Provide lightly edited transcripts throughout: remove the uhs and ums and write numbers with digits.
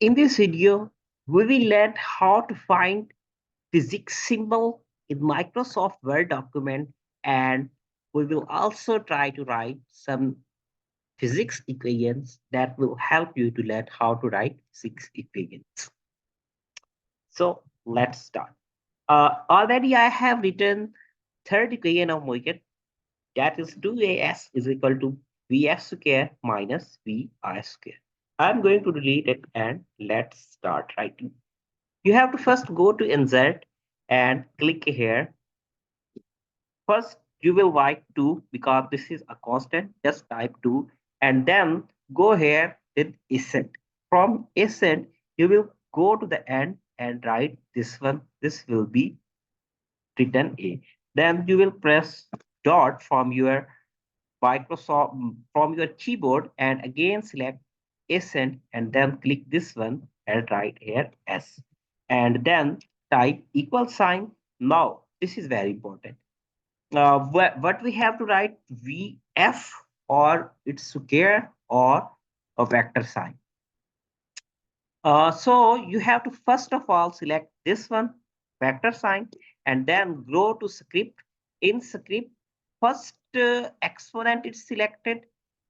In this video, we will learn how to find physics symbol in Microsoft Word document, and we will also try to write some physics equations that will help you to learn how to write physics equations. So let's start. Already I have written third equation of motion, that is 2as is equal to vf square minus vi square. I'm going to delete it and let's start writing. You have to first go to insert and click here. First, you will write 2 because this is a constant. Just type 2 and then go here with ascent. From ascent, you will go to the end and write this one. This will be written A. Then you will press dot from your Microsoft from your keyboard and again select ascent and then click this one and write here S. And then type equal sign. Now, this is very important. What we have to write VF or its square or a vector sign. So you have to first of all select this one, vector sign, and then go to script. In script, first exponent is selected,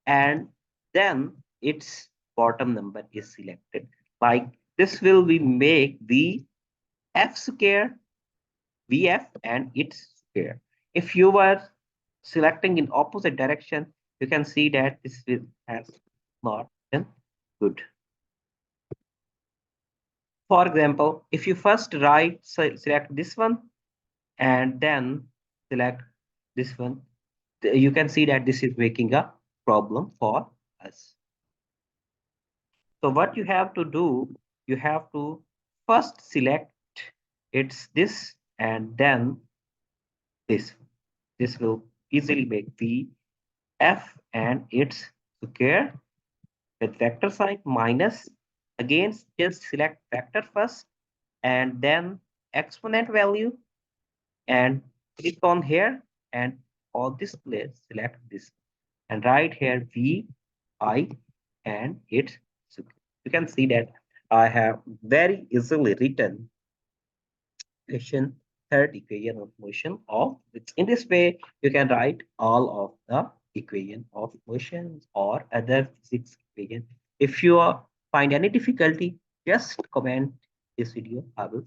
and then its bottom number is selected. Like this will be make the f square, vf, and its square. If you were selecting in opposite direction, you can see that this will has not been good. For example, if you first select this one and then select this one, you can see that this is making a problem for us. So what you have to do, you have to first select it's this and then this. This will easily make the f and its square with vector sign minus. Again, just select vector first and then exponent value and click on here and all this place select this and write here v I and it's you can see that I have very easily written equation third equation of motion of which in this way you can write all of the equation of motions or other physics equation. If you find any difficulty, just comment this video. I will